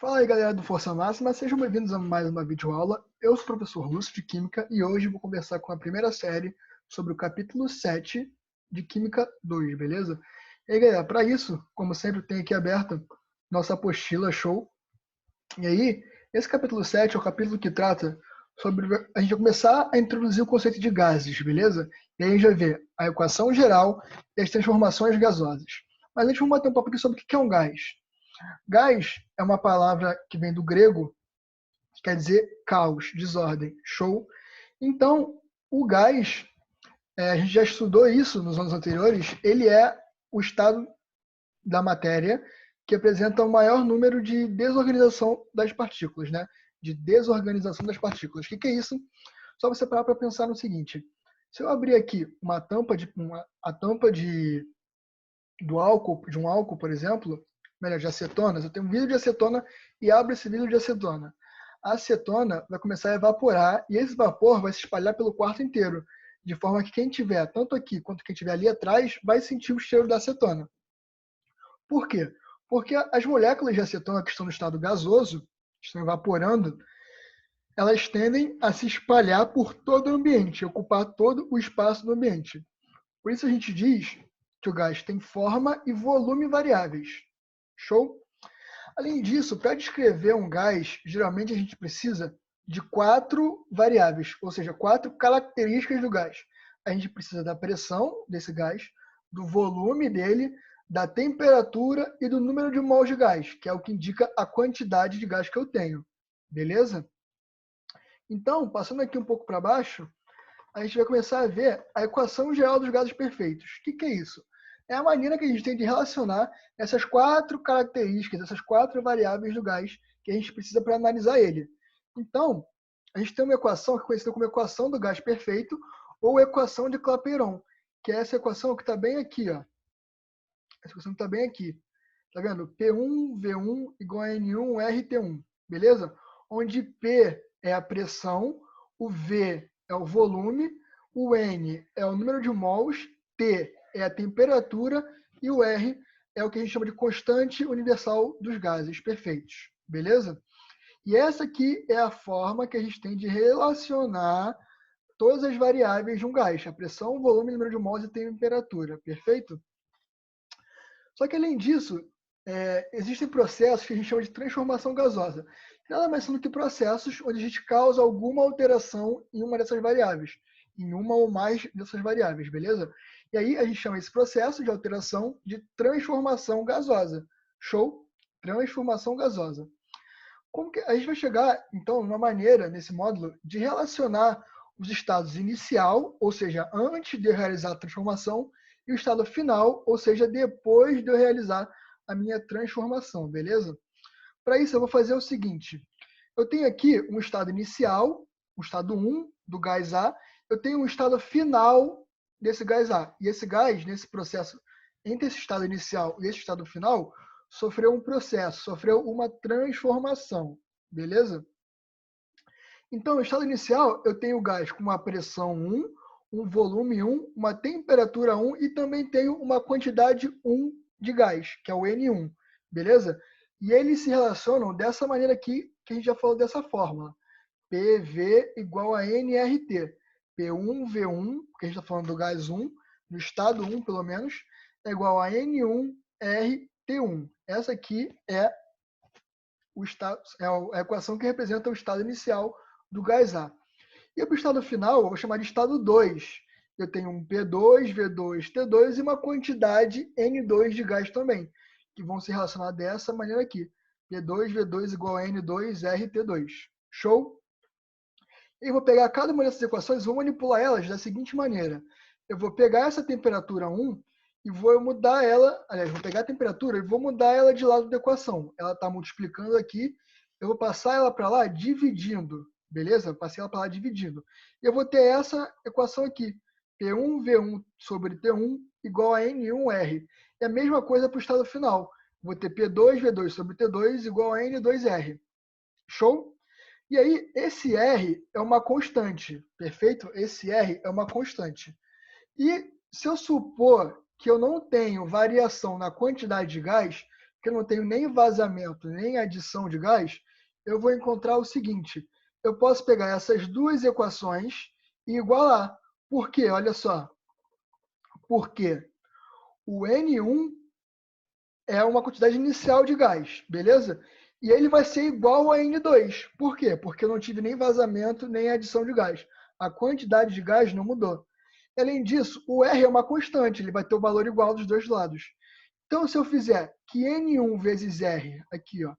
Fala aí, galera do Força Máxima, sejam bem-vindos a mais uma videoaula. Eu sou o professor Lúcio de Química e hoje vou conversar com a primeira série sobre o capítulo 7 de Química 2, beleza? E aí, galera, para isso, como sempre, tem aqui aberta nossa apostila show. E aí, esse capítulo 7 é o capítulo que trata sobre... A gente vai começar a introduzir o conceito de gases, beleza? E aí a gente vai ver a equação geral e as transformações gasosas. Mas antes, vamos bater um papo aqui sobre o que é um gás. Gás é uma palavra que vem do grego, que quer dizer caos, desordem, show. Então, o gás, a gente já estudou isso nos anos anteriores, ele é o estado da matéria que apresenta o maior número de desorganização das partículas, né? De desorganização das partículas. O que é isso? Só você parar para pensar no seguinte: se eu abrir aqui a tampa do álcool, de um álcool, por exemplo, melhor, de acetona, eu tenho um vidro de acetona e abro esse vidro de acetona. A acetona vai começar a evaporar e esse vapor vai se espalhar pelo quarto inteiro, de forma que quem tiver, tanto aqui quanto quem tiver ali atrás, vai sentir o cheiro da acetona. Por quê? Porque as moléculas de acetona que estão no estado gasoso, estão evaporando, elas tendem a se espalhar por todo o ambiente, ocupar todo o espaço do ambiente. Por isso a gente diz que o gás tem forma e volume variáveis. Show? Além disso, para descrever um gás, geralmente a gente precisa de 4 variáveis, ou seja, 4 características do gás. A gente precisa da pressão desse gás, do volume dele, da temperatura e do número de mols de gás, que é o que indica a quantidade de gás que eu tenho. Beleza? Então, passando aqui um pouco para baixo, a gente vai começar a ver a equação geral dos gases perfeitos. O que é isso? É a maneira que a gente tem de relacionar essas 4 características, essas 4 variáveis do gás que a gente precisa para analisar ele. Então, a gente tem uma equação que é conhecida como equação do gás perfeito ou equação de Clapeyron, que é essa equação que está bem aqui. Ó. Essa equação que está bem aqui. Tá vendo? P1V1 igual a N1RT1. Beleza? Onde P é a pressão, o V é o volume, o N é o número de mols, T é a temperatura e o R é o que a gente chama de constante universal dos gases perfeitos. Beleza? E essa aqui é a forma que a gente tem de relacionar todas as variáveis de um gás: a pressão, o volume, o número de mols e temperatura. Perfeito? Só que, além disso, existem processos que a gente chama de transformação gasosa. Nada mais são do que processos onde a gente causa alguma alteração em uma dessas variáveis, em uma ou mais dessas variáveis, beleza? E aí a gente chama esse processo de alteração de transformação gasosa. Show? Transformação gasosa. Como que a gente vai chegar, então, numa maneira, nesse módulo, de relacionar os estados inicial, ou seja, antes de eu realizar a transformação, e o estado final, ou seja, depois de eu realizar a minha transformação, beleza? Para isso, eu vou fazer o seguinte. Eu tenho aqui um estado inicial, o estado 1 do gás A, eu tenho um estado final desse gás A. E esse gás, nesse processo, entre esse estado inicial e esse estado final, sofreu um processo, sofreu uma transformação, beleza? Então, no estado inicial, eu tenho o gás com uma pressão 1, um volume 1, uma temperatura 1 e também tenho uma quantidade 1 de gás, que é o N1, beleza? E eles se relacionam dessa maneira aqui, que a gente já falou dessa fórmula. PV igual a nRT. P1V1, porque a gente está falando do gás 1, no estado 1 pelo menos, é igual a N1RT1. Essa aqui é a equação que representa o estado inicial do gás A. E para o estado final, eu vou chamar de estado 2. Eu tenho um P2, V2, T2 e uma quantidade N2 de gás também, que vão se relacionar dessa maneira aqui. P2, V2 igual a N2, RT2. Show? Eu vou pegar cada uma dessas equações e vou manipular elas da seguinte maneira. Eu vou pegar essa temperatura 1 e vou mudar ela, aliás, vou pegar a temperatura e vou mudar ela de lado da equação. Ela está multiplicando aqui, eu vou passar ela para lá dividindo, beleza? Eu passei ela para lá dividindo. E eu vou ter essa equação aqui, P1V1 sobre T1 igual a N1R. É a mesma coisa para o estado final. Vou ter P2V2 sobre T2 igual a N2R. Show? E aí, esse R é uma constante, perfeito? Esse R é uma constante. E se eu supor que eu não tenho variação na quantidade de gás, que eu não tenho nem vazamento, nem adição de gás, eu vou encontrar o seguinte. Eu posso pegar essas duas equações e igualar. Por quê? Olha só. Porque o N1 é uma quantidade inicial de gás, beleza? E ele vai ser igual a N2. Por quê? Porque eu não tive nem vazamento, nem adição de gás. A quantidade de gás não mudou. Além disso, o R é uma constante, ele vai ter o valor igual dos dois lados. Então, se eu fizer que N1 vezes R, aqui, ó,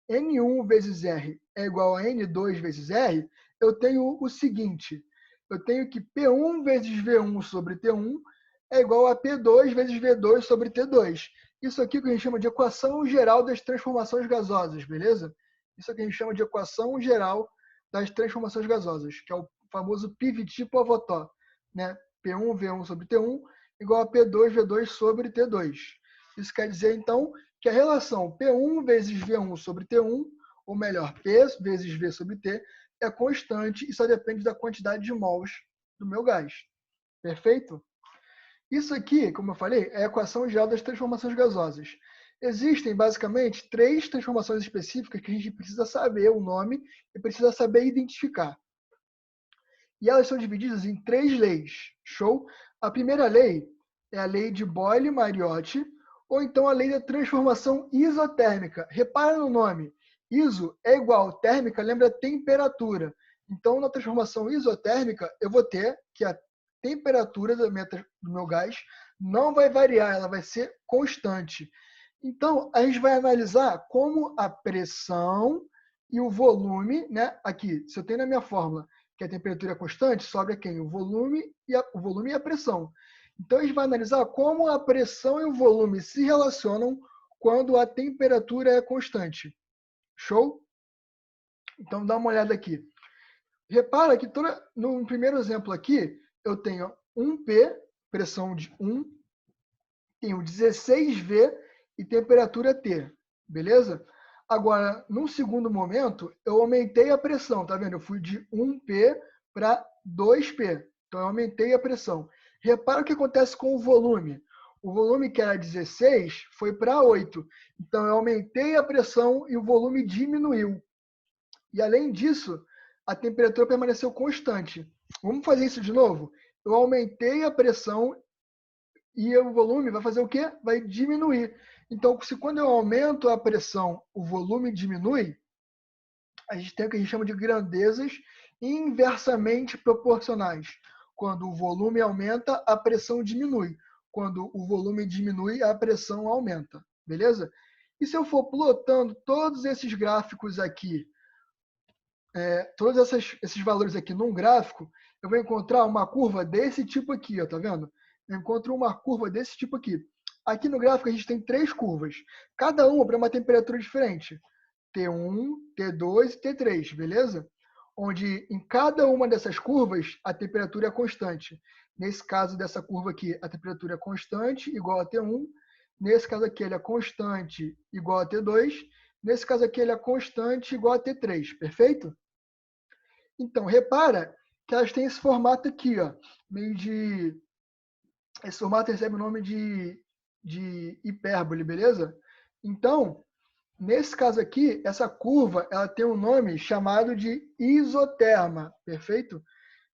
N1 vezes R é igual a N2 vezes R, eu tenho o seguinte, eu tenho que P1 vezes V1 sobre T1 é igual a P2 vezes V2 sobre T2. Isso aqui que a gente chama de equação geral das transformações gasosas, beleza? Isso aqui a gente chama de equação geral das transformações gasosas, que é o famoso PVT Pavotó, né? P1V1 sobre T1 igual a P2V2 sobre T2. Isso quer dizer, então, que a relação P1 vezes V1 sobre T1, ou melhor, P vezes V sobre T, é constante e só depende da quantidade de mols do meu gás. Perfeito? Isso aqui, como eu falei, é a equação geral das transformações gasosas. Existem, basicamente, 3 transformações específicas que a gente precisa saber o nome e precisa saber identificar. E elas são divididas em 3 leis. Show? A primeira lei é a lei de Boyle-Mariotti, ou então a lei da transformação isotérmica. Repara no nome. Iso é igual térmica, lembra temperatura. Então, na transformação isotérmica, eu vou ter que a temperatura do meu gás não vai variar, ela vai ser constante. Então, a gente vai analisar como a pressão e o volume, né? Aqui, se eu tenho na minha fórmula que a temperatura é constante, sobra quem? O volume e a pressão. Então, a gente vai analisar como a pressão e o volume se relacionam quando a temperatura é constante. Show? Então, dá uma olhada aqui. Repara que no primeiro exemplo aqui, eu tenho 1P, pressão de 1, tenho 16V e temperatura T, beleza? Agora, num segundo momento, eu aumentei a pressão, tá vendo? Eu fui de 1P para 2P, então eu aumentei a pressão. Repara o que acontece com o volume. O volume que era 16 foi para 8, então eu aumentei a pressão e o volume diminuiu. E além disso, a temperatura permaneceu constante. Vamos fazer isso de novo? Eu aumentei a pressão e o volume vai fazer o quê? Vai diminuir. Então, se quando eu aumento a pressão, o volume diminui, a gente tem o que a gente chama de grandezas inversamente proporcionais. Quando o volume aumenta, a pressão diminui. Quando o volume diminui, a pressão aumenta. Beleza? E se eu for plotando todos esses gráficos aqui, todos esses valores aqui num gráfico, eu vou encontrar uma curva desse tipo aqui, ó, tá vendo? Eu encontro uma curva desse tipo aqui. Aqui no gráfico a gente tem 3 curvas, cada uma para uma temperatura diferente. T1, T2 e T3, beleza? Onde em cada uma dessas curvas a temperatura é constante. Nesse caso dessa curva aqui, a temperatura é constante, igual a T1. Nesse caso aqui, ele é constante, igual a T2. Nesse caso aqui, ele é constante, igual a T3, perfeito? Então, repara que elas têm esse formato aqui, ó, meio de... Esse formato recebe o nome de hipérbole, beleza? Então, nesse caso aqui, essa curva ela tem um nome chamado de isoterma, perfeito?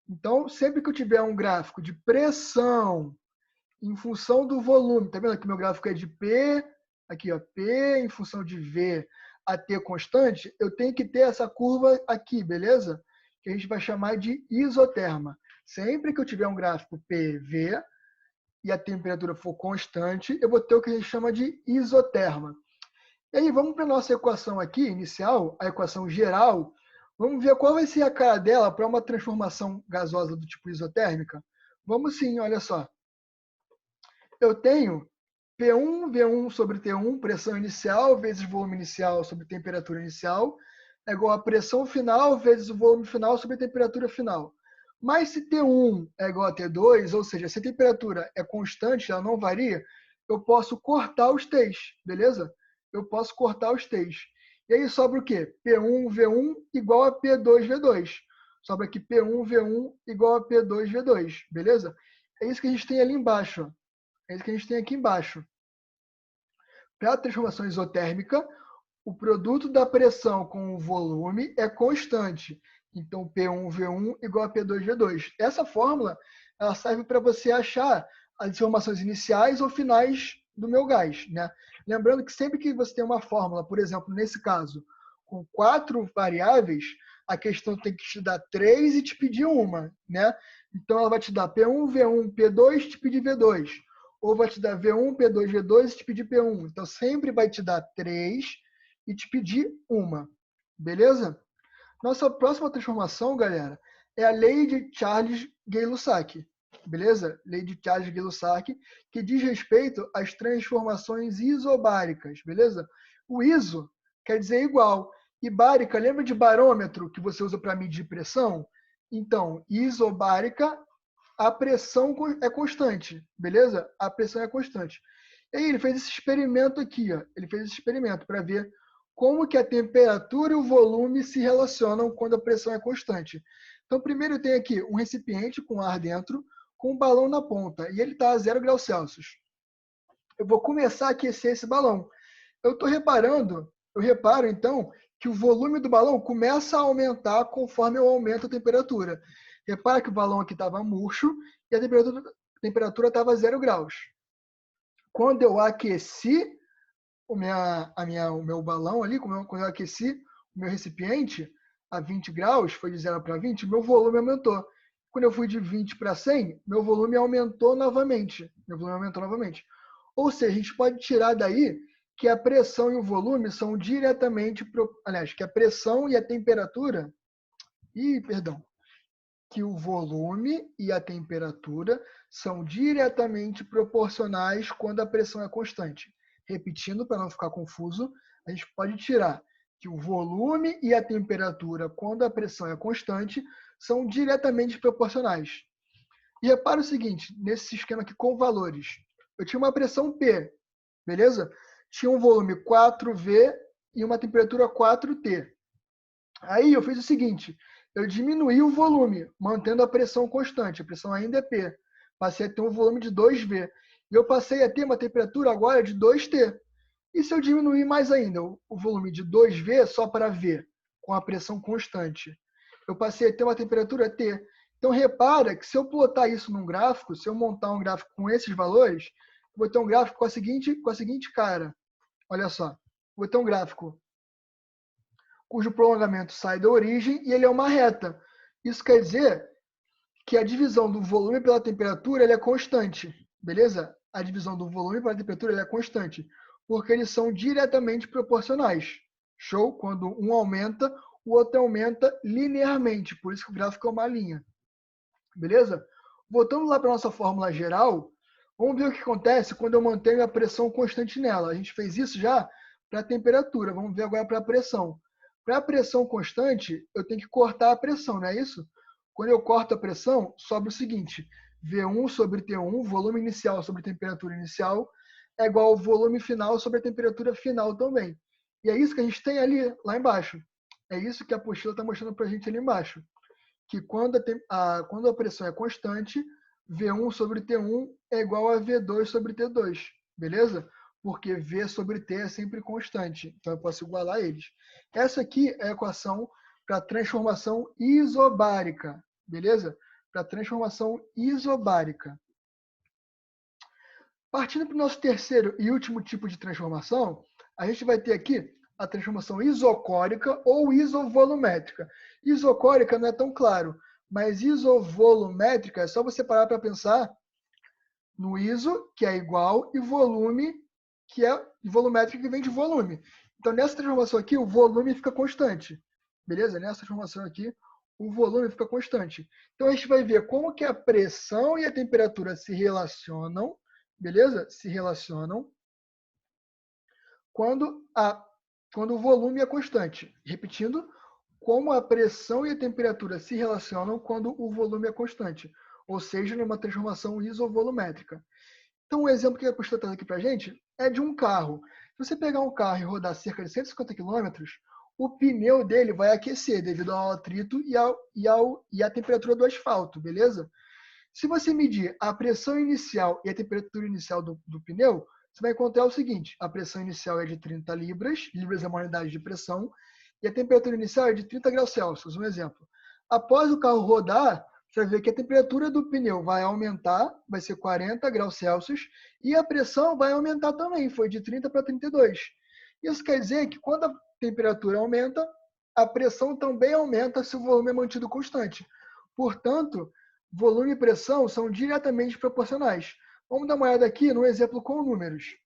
Então, sempre que eu tiver um gráfico de pressão em função do volume, tá vendo que meu gráfico é de P, aqui ó, P em função de V a T constante, eu tenho que ter essa curva aqui, beleza? Que a gente vai chamar de isoterma. Sempre que eu tiver um gráfico PV e a temperatura for constante, eu vou ter o que a gente chama de isoterma. E aí, vamos para a nossa equação aqui, inicial, a equação geral. Vamos ver qual vai ser a cara dela para uma transformação gasosa do tipo isotérmica? Vamos sim, olha só. Eu tenho P1, V1 sobre T1, pressão inicial vezes volume inicial sobre temperatura inicial, é igual a pressão final vezes o volume final sobre a temperatura final. Mas se T1 é igual a T2, ou seja, se a temperatura é constante, ela não varia, eu posso cortar os T's, beleza? Eu posso cortar os T's. E aí sobra o quê? P1, V1 igual a P2, V2. Sobra aqui P1, V1 igual a P2, V2, beleza? É isso que a gente tem ali embaixo, ó. É isso que a gente tem aqui embaixo. Para a transformação isotérmica, o produto da pressão com o volume é constante. Então, P1V1 igual a P2V2. Essa fórmula ela serve para você achar as informações iniciais ou finais do meu gás, né? Lembrando que sempre que você tem uma fórmula, por exemplo, nesse caso, com 4 variáveis, a questão tem que te dar 3 e te pedir uma, né? Então, ela vai te dar P1, V1, P2 e te pedir V2. Ou vai te dar V1, P2, V2 e te pedir P1. Então, sempre vai te dar 3 e te pedir uma. Beleza? Nossa próxima transformação, galera, é a lei de Charles Gay-Lussac. Beleza? Lei de Charles Gay-Lussac, que diz respeito às transformações isobáricas. Beleza? O iso quer dizer igual. E bárica, lembra de barômetro que você usa para medir pressão? Então, isobárica, a pressão é constante. Beleza? A pressão é constante. E aí ele fez esse experimento aqui. Ó. Ele fez esse experimento para ver como que a temperatura e o volume se relacionam quando a pressão é constante. Então, primeiro eu tenho aqui um recipiente com ar dentro, com um balão na ponta, e ele está a 0 graus Celsius. Eu vou começar a aquecer esse balão. Eu reparo então, que o volume do balão começa a aumentar conforme eu aumento a temperatura. Repara que o balão aqui estava murcho e a temperatura estava a 0 graus. Quando eu aqueci o meu balão ali, quando eu aqueci o meu recipiente a 20 graus, foi de 0 para 20, meu volume aumentou. Quando eu fui de 20 para 100, meu volume aumentou novamente. Ou seja, a gente pode tirar daí que a pressão e o volume são diretamente... Aliás, que a pressão e a temperatura... que o volume e a temperatura são diretamente proporcionais quando a pressão é constante. Repetindo, para não ficar confuso, a gente pode tirar que o volume e a temperatura, quando a pressão é constante, são diretamente proporcionais. E repara o seguinte, nesse esquema aqui com valores. Eu tinha uma pressão P, beleza? Tinha um volume 4V e uma temperatura 4T. Aí eu fiz o seguinte, eu diminuí o volume, mantendo a pressão constante, a pressão ainda é P. Passei a ter um volume de 2V. E eu passei a ter uma temperatura agora de 2T. E se eu diminuir mais ainda o volume de 2V só para V, com a pressão constante? Eu passei a ter uma temperatura T. Então repara que se eu plotar isso num gráfico, se eu montar um gráfico com esses valores, eu vou ter um gráfico com a seguinte cara. Olha só, vou ter um gráfico cujo prolongamento sai da origem e ele é uma reta. Isso quer dizer que a divisão do volume pela temperatura ele é constante, beleza? A divisão do volume pela temperatura ele é constante, porque eles são diretamente proporcionais. Show? Quando um aumenta, o outro aumenta linearmente, por isso que o gráfico é uma linha. Beleza? Voltando lá para a nossa fórmula geral, vamos ver o que acontece quando eu mantenho a pressão constante nela. A gente fez isso já para a temperatura, vamos ver agora para a pressão. Para a pressão constante, eu tenho que cortar a pressão, não é isso? Quando eu corto a pressão, sobra o seguinte, V1 sobre T1, volume inicial sobre temperatura inicial, é igual ao volume final sobre a temperatura final também. E é isso que a gente tem ali, lá embaixo. É isso que a apostila está mostrando para a gente ali embaixo. Que quando a pressão é constante, V1 sobre T1 é igual a V2 sobre T2. Beleza? Porque V sobre T é sempre constante. Então, eu posso igualar eles. Essa aqui é a equação para transformação isobárica. Beleza? Para transformação isobárica. Partindo para o nosso terceiro e último tipo de transformação, a gente vai ter aqui a transformação isocórica ou isovolumétrica. Isocórica não é tão claro, mas isovolumétrica é só você parar para pensar no iso, que é igual, e volume, que é volumétrica, que vem de volume. Então, nessa transformação aqui, o volume fica constante. Beleza? Nessa transformação aqui, o volume fica constante. Então, a gente vai ver como que a pressão e a temperatura se relacionam, beleza? Se relacionam quando o volume é constante. Repetindo, como a pressão e a temperatura se relacionam quando o volume é constante, ou seja, numa transformação isovolumétrica. Então, um exemplo que eu estou trazendo aqui para a gente é de um carro. Se você pegar um carro e rodar cerca de 150 km, o pneu dele vai aquecer devido ao atrito e à temperatura do asfalto, beleza? Se você medir a pressão inicial e a temperatura inicial do pneu, você vai encontrar o seguinte: a pressão inicial é de 30 libras, libras é uma unidade de pressão, e a temperatura inicial é de 30 graus Celsius, um exemplo. Após o carro rodar, você vai ver que a temperatura do pneu vai aumentar, vai ser 40 graus Celsius, e a pressão vai aumentar também, foi de 30 para 32. Isso quer dizer que quando a temperatura aumenta, a pressão também aumenta se o volume é mantido constante. Portanto, volume e pressão são diretamente proporcionais. Vamos dar uma olhada aqui no exemplo com números.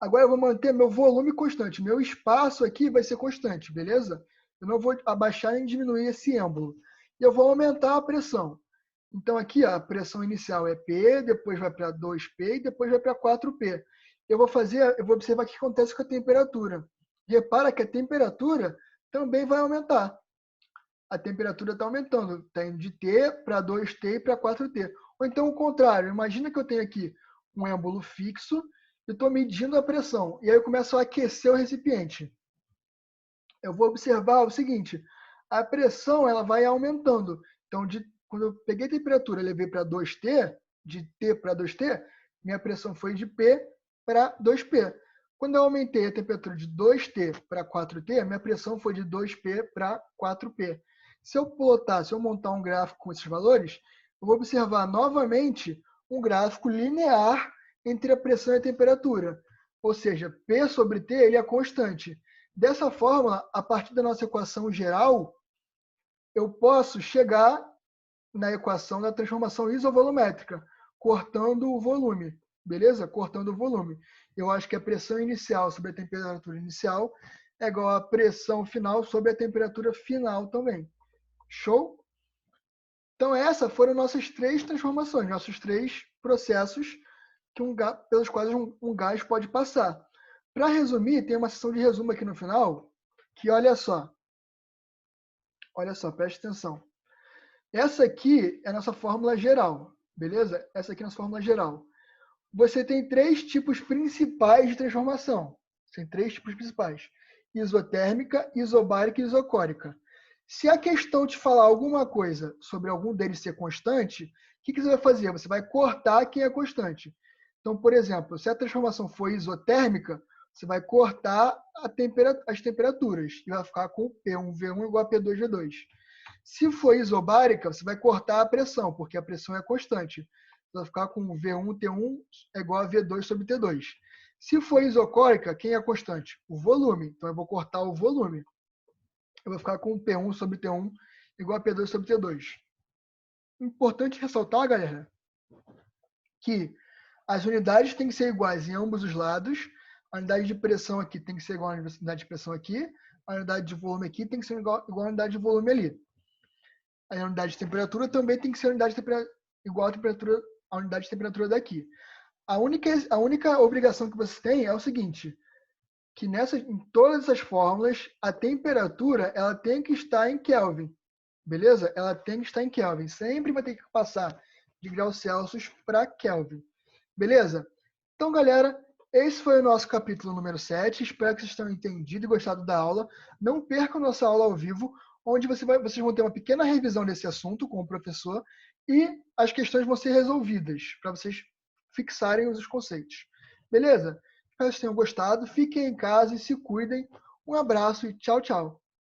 Agora eu vou manter meu volume constante. Meu espaço aqui vai ser constante, beleza? Eu não vou abaixar nem diminuir esse êmbolo. E eu vou aumentar a pressão. Então aqui ó, a pressão inicial é P, depois vai para 2P e depois vai para 4P. Eu vou observar o que acontece com a temperatura. Repara que a temperatura também vai aumentar. A temperatura está aumentando, está indo de T para 2T e para 4T. Ou então o contrário, imagina que eu tenho aqui um êmbolo fixo e estou medindo a pressão. E aí eu começo a aquecer o recipiente. Eu vou observar o seguinte, a pressão ela vai aumentando. Então, quando eu peguei a temperatura e levei para 2T, de T para 2T, minha pressão foi de P para 2P. Quando eu aumentei a temperatura de 2T para 4T, minha pressão foi de 2P para 4P. Se eu plotar, se eu montar um gráfico com esses valores, eu vou observar novamente um gráfico linear entre a pressão e a temperatura. Ou seja, P sobre T ele é constante. Dessa forma, a partir da nossa equação geral, eu posso chegar na equação da transformação isovolumétrica, cortando o volume, beleza? Cortando o volume. Eu acho que a pressão inicial sobre a temperatura inicial é igual à pressão final sobre a temperatura final também. Show? Então, essas foram nossas três transformações, nossos três processos pelos quais um gás pode passar. Para resumir, tem uma seção de resumo aqui no final, que olha só, preste atenção. Essa aqui é a nossa fórmula geral, beleza? Essa aqui é a nossa fórmula geral. Você tem três tipos principais de transformação. Tem três tipos principais: isotérmica, isobárica e isocórica. Se a questão te falar alguma coisa sobre algum deles ser constante, o que você vai fazer? Você vai cortar quem é constante. Então, por exemplo, se a transformação for isotérmica, você vai cortar as temperaturas e vai ficar com P1V1 igual a P2V2. Se for isobárica, você vai cortar a pressão, porque a pressão é constante. Você vai ficar com V1T1 é igual a V2 sobre T2. Se for isocórica, quem é constante? O volume. Então, eu vou cortar o volume. Eu vou ficar com P1 sobre T1 igual a P2 sobre T2. Importante ressaltar, galera, que as unidades têm que ser iguais em ambos os lados. A unidade de pressão aqui tem que ser igual à unidade de pressão aqui. A unidade de volume aqui tem que ser igual à unidade de volume ali. A unidade de temperatura também tem que ser igual à unidade de temperatura daqui. A única obrigação que você tem é o seguinte, que em todas essas fórmulas, a temperatura ela tem que estar em Kelvin. Beleza? Ela tem que estar em Kelvin. Sempre vai ter que passar de graus Celsius para Kelvin. Beleza? Então, galera, esse foi o nosso capítulo número 7. Espero que vocês tenham entendido e gostado da aula. Não percam nossa aula ao vivo, onde vocês vão ter uma pequena revisão desse assunto com o professor e as questões vão ser resolvidas para vocês fixarem os conceitos. Beleza? Espero que vocês tenham gostado. Fiquem em casa e se cuidem. Um abraço e tchau, tchau.